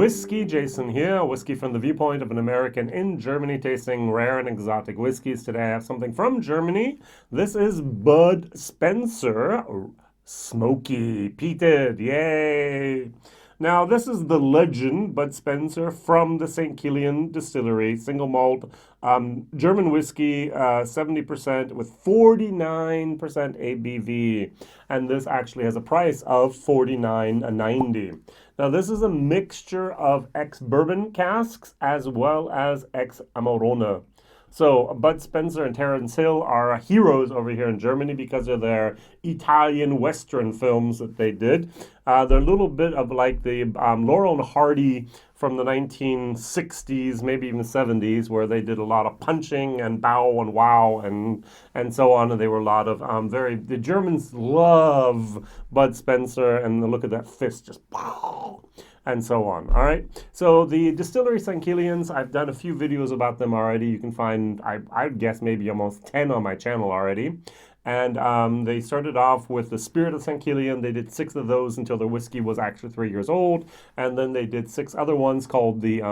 WhiskyJason here, whiskey from the viewpoint of an American in Germany tasting rare and exotic whiskeys. Today I have something from Germany. This is Bud Spencer Smoky Peated. Yay! Now this is the legend Bud Spencer from the St. Kilian distillery, single malt, German whiskey, 70% with 49% ABV. And this actually has a price of $49.90. Now this is a mixture of ex-bourbon casks as well as ex-amarone. So Bud Spencer and Terence Hill are heroes over here in Germany because of their Italian Western films that they did. They're a little bit of like the Laurel and Hardy from the 1960s, maybe even 70s, where they did a lot of punching and bow and wow and so on. And they were a lot of the Germans love Bud Spencer, and look at that fist just pow. And so on. All right. So the distillery St. Kilian's, I've done a few videos about them already. You can find, I'd guess maybe almost 10 on my channel already. And they started off with the Spirit of St. Kilian. They did 6 of those until their whiskey was actually 3 years old. And then they did 6 other ones called the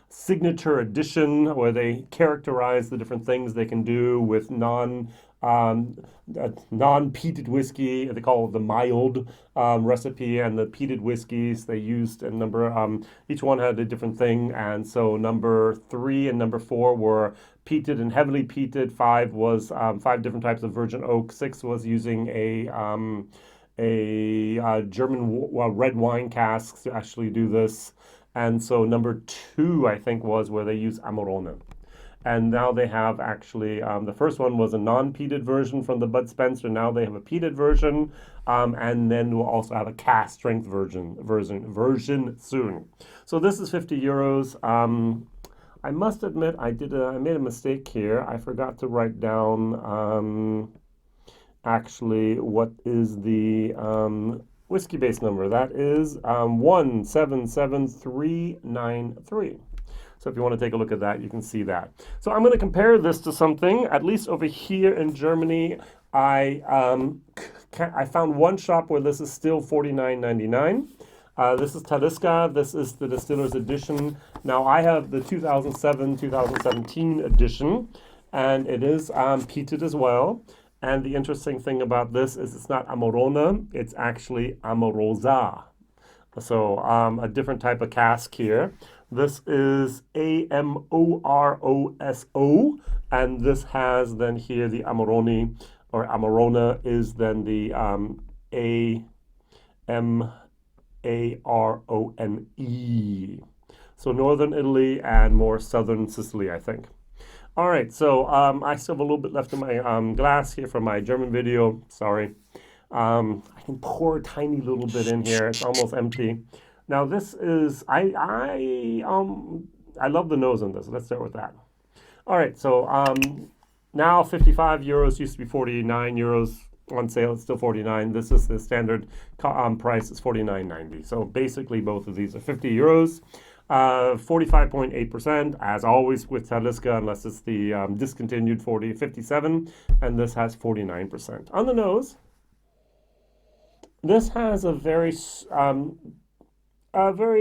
Signature Edition, where they characterize the different things they can do with non-peated whiskey. They call it the mild recipe, and the peated whiskeys they used a number. Each one had a different thing, and so number 3 and number 4 were peated and heavily peated. 5 was 5 different types of virgin oak. 6 was using a German red wine casks to actually do this, and so number 2 I think was where they use Amarone. And now they have actually, the first one was a non-peated version from the Bud Spencer. Now they have a peated version, and then we'll also have a cask strength version soon. So this is 50 euros. I must admit, I made a mistake here. I forgot to write down actually what is the whiskey base number. That is 177393. So if you want to take a look at that, you can see that. So I'm going to compare this to something, at least over here in Germany. I found one shop where this is still $49.99. This is Taliska. This is the Distillers edition. Now I have the 2007-2017 edition, and it is peated as well. And the interesting thing about this is it's not Amarone, it's actually Amarosa. So a different type of cask here. This is Amoroso, and this has then here the Amarone, or Amarone is then the Amarone. So northern Italy and more southern Sicily, I think. All right, so I still have a little bit left in my glass here from my German video. Sorry. I can pour a tiny little bit in here. It's almost empty. Now this is, I love the nose on this. Let's start with that. All right, so now 55 euros, used to be 49 euros on sale. It's still 49. This is the standard price is 49.90. So basically both of these are 50 euros. 45.8%, as always with Taliska, unless it's the discontinued 57, and this has 49%. On the nose, this has a very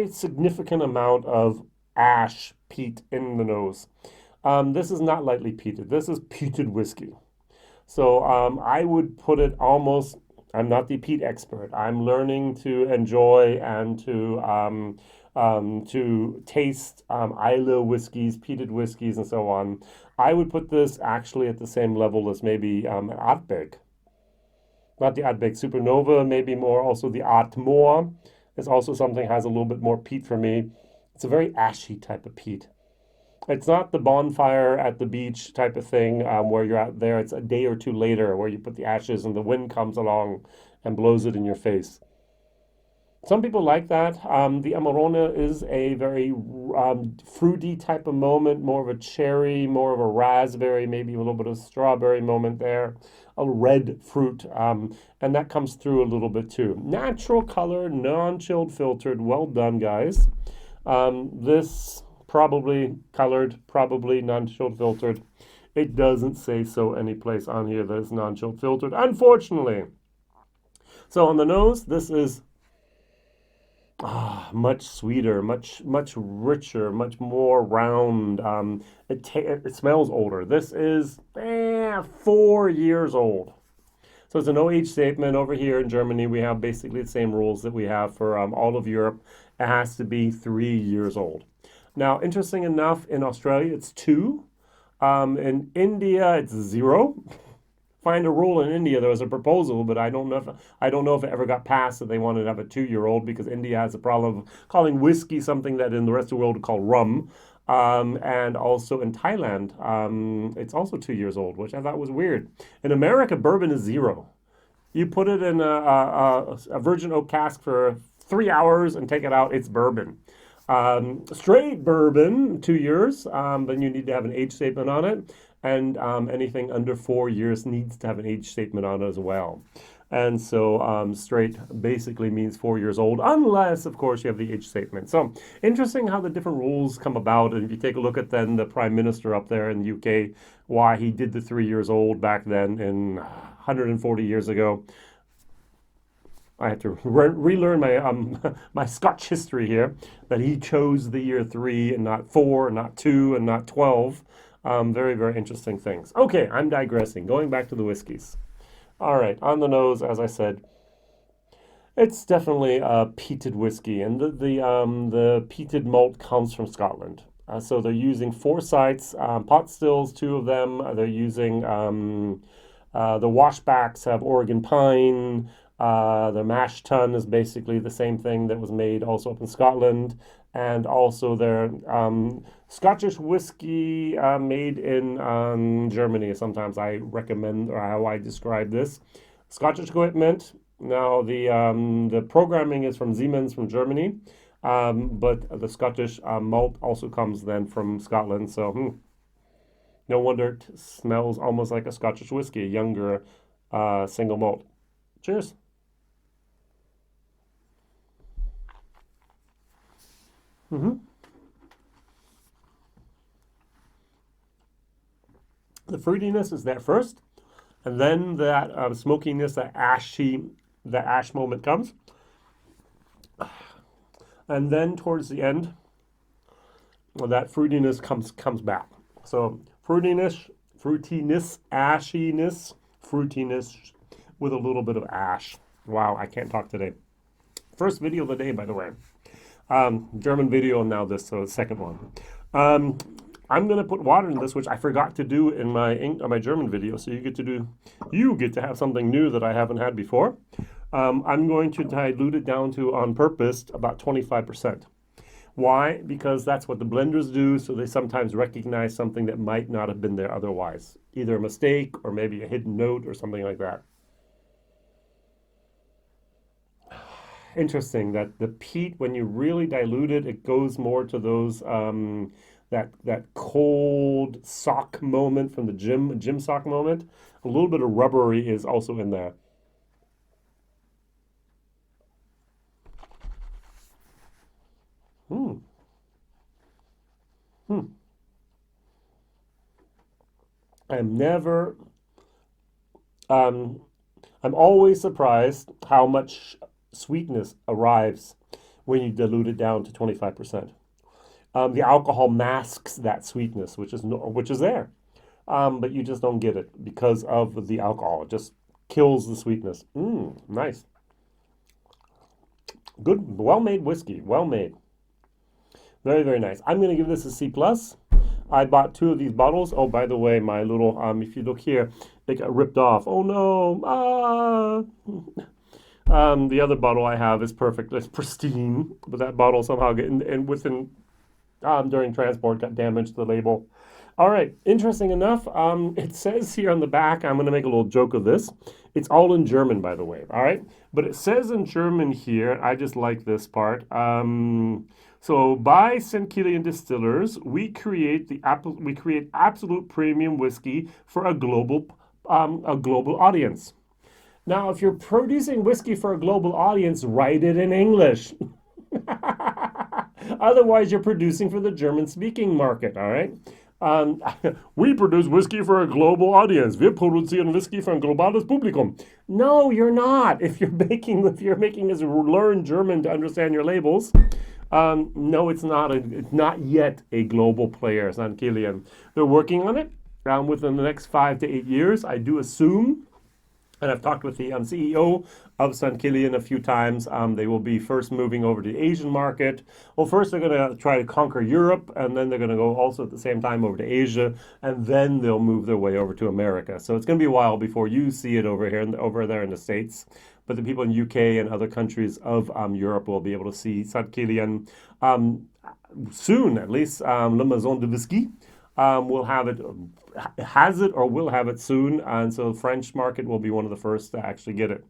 significant amount of ash peat in the nose. This is not lightly peated. This is peated whiskey. So I would put it almost, I'm not the peat expert. I'm learning to enjoy and to taste Islay whiskeys, peated whiskeys, and so on. I would put this actually at the same level as maybe Ardbeg. Not the Ardbeg Supernova, maybe more also the Ardmore. It's also something has a little bit more peat for me. It's a very ashy type of peat. It's not the bonfire at the beach type of thing where you're out there. It's a day or two later where you put the ashes and the wind comes along and blows it in your face. Some people like that. The Amarone is a very fruity type of moment, more of a cherry, more of a raspberry, maybe a little bit of strawberry moment there, a red fruit, and that comes through a little bit too. Natural color, non-chilled filtered, well done guys. This probably colored, probably non-chilled filtered. It doesn't say so any place on here that it's non-chilled filtered, unfortunately. So on the nose, this is much sweeter, much richer, much more round. It smells older. This is 4 years old. So it's an OH statement. Over here in Germany, we have basically the same rules that we have for all of Europe. It has to be 3 years old. Now, interesting enough, in Australia, it's two. In India, it's zero. Find a rule in India. There was a proposal, but I don't know if it ever got passed that they wanted to have a 2 year old because India has a problem of calling whiskey something that in the rest of the world would call rum. And also in Thailand, it's also 2 years old, which I thought was weird. In America, bourbon is zero. You put it in a virgin oak cask for 3 hours and take it out, it's bourbon. Straight bourbon, 2 years, then you need to have an age statement on it. And anything under 4 years needs to have an age statement on it as well. And so straight basically means 4 years old, unless, of course, you have the age statement. So interesting how the different rules come about. And if you take a look at then the Prime Minister up there in the UK, why he did the 3 years old back then in 140 years ago. I had to relearn my my Scotch history here, that he chose the year 3 and not 4, and not 2, and not 12. Very, very interesting things. Okay, I'm digressing. Going back to the whiskeys. All right, on the nose, as I said, it's definitely a peated whiskey, and the peated malt comes from Scotland. So they're using foresights, pot stills, two of them. They're using the washbacks have Oregon pine. The mash tun is basically the same thing that was made also up in Scotland, and also their Scottish whiskey made in Germany. Sometimes I recommend or how I describe this. Scottish equipment. Now the programming is from Siemens from Germany, but the Scottish malt also comes then from Scotland. So no wonder it smells almost like a Scottish whiskey, a younger single malt. Cheers. Mm-hmm. The fruitiness is there first, and then that smokiness, that ash moment comes, and then towards the end, well, that fruitiness comes back. So fruitiness, ashiness, fruitiness with a little bit of ash. Wow, I can't talk today. First video of the day, by the way. German video, and now this, so second one. I'm gonna put water in this, which I forgot to do in my German video. So you get to have something new that I haven't had before. I'm going to dilute it down to, on purpose, about 25%. Why? Because that's what the blenders do. So they sometimes recognize something that might not have been there otherwise, either a mistake or maybe a hidden note or something like that. Interesting that the peat, when you really dilute it, it goes more to those that cold sock moment from the gym sock moment. A little bit of rubbery is also in there. Hmm. Hmm. I'm never. Um, I'm always surprised how much sweetness arrives when you dilute it down to 25%. The alcohol masks that sweetness, which is there, but you just don't get it because of the alcohol. It just kills the sweetness. Nice, good, well-made whiskey. Well made, very, very nice. I'm gonna give this a C plus. I bought two of these bottles. Oh, by the way, my little if you look here, it got ripped off. Oh no! The other bottle I have is perfect. It's pristine, but that bottle somehow during transport got damaged, the label. All right, interesting enough, it says here on the back, I'm going to make a little joke of this. It's all in German, by the way, all right? But it says in German here, I just like this part. So by St. Kilian Distillers, we create absolute premium whiskey for a global audience. Now, if you're producing whiskey for a global audience, write it in English. Otherwise, you're producing for the German-speaking market, all right? We produce whiskey for a global audience. Wir produzieren Whisky für ein globales Publikum. No, you're not. If you're making us learn German to understand your labels, no, it's not. It's not yet a global player. It's not Kilian. They're working on it. Within the next 5 to 8 years, I do assume. And I've talked with the CEO of St. Kilian a few times. They will be first moving over to the Asian market. Well, first they're going to try to conquer Europe, and then they're going to go also at the same time over to Asia, and then they'll move their way over to America. So it's going to be a while before you see it over here, over there in the States. But the people in UK and other countries of Europe will be able to see St. Kilian soon, at least. La Maison de Whisky will have it, has it or will have it soon, and so the French market will be one of the first to actually get it.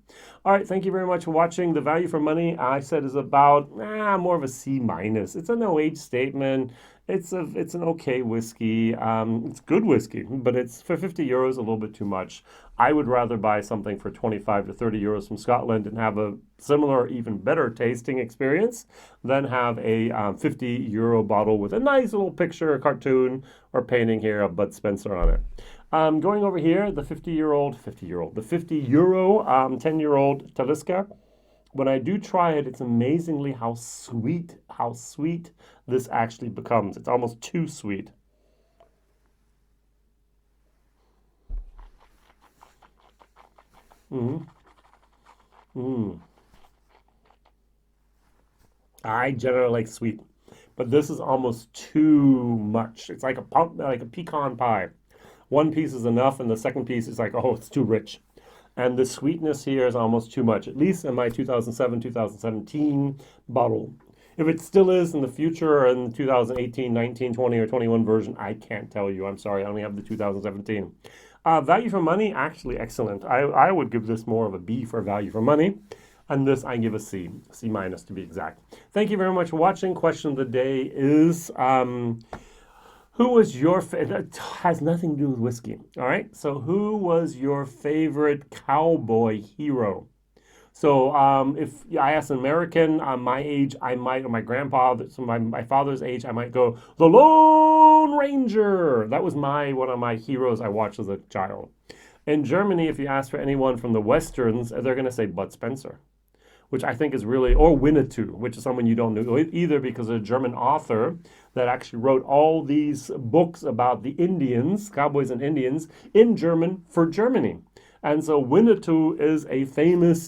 All right, thank you very much for watching. The value for money, I said, is about more of a C minus. It's a no age statement. It's an okay whiskey. It's good whiskey, but it's for 50 euros a little bit too much. I would rather buy something for 25 to 30 euros from Scotland and have a similar, even better tasting experience than have a 50 euro bottle with a nice little picture, a cartoon, or painting here of Bud Spencer on it. Going over here, the 50 euro 10-year-old Talisker. When I do try it, it's amazingly how sweet this actually becomes. It's almost too sweet. Mm. Mm. I generally like sweet, but this is almost too much. It's like like a pecan pie. One piece is enough, and the second piece is like, oh, it's too rich. And the sweetness here is almost too much, at least in my 2007, 2017 bottle. If it still is in the future or in 2018, 19, 20, or 21 version, I can't tell you. I'm sorry, I only have the 2017. Value for money, actually excellent. I would give this more of a B for value for money. And this I give a C minus to be exact. Thank you very much for watching. Question of the day is, who was your favorite? That has nothing to do with whiskey. All right. So who was your favorite cowboy hero? So if I ask an American my age, I might, or my grandpa, so my father's age, I might go, the Lone Ranger. That was one of my heroes I watched as a child. In Germany, if you ask for anyone from the Westerns, they're going to say Bud Spencer, which I think is really, or Winnetou, which is someone you don't know either, because a German author that actually wrote all these books about the Indians, cowboys and Indians, in German for Germany. And so Winnetou is a famous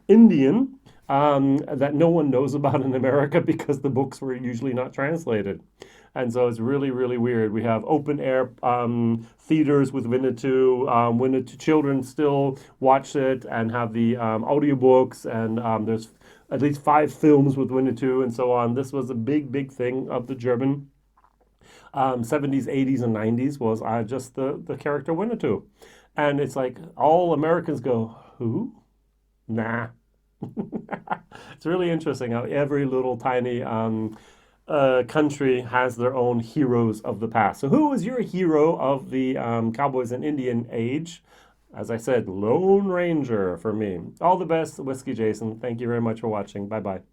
Indian that no one knows about in America because the books were usually not translated. And so it's really, really weird. We have open air theaters with Winnetou. Winnetou children still watch it and have the audiobooks, and there's at least 5 films with Winnetou and so on. This was a big, big thing of the German 70s, 80s, and 90s was just the character Winnetou. And it's like all Americans go, who? Nah. It's really interesting how every little tiny country has their own heroes of the past. So who was your hero of the Cowboys and Indian age? As I said, Lone Ranger for me. All the best, Whiskey Jason. Thank you very much for watching. Bye-bye.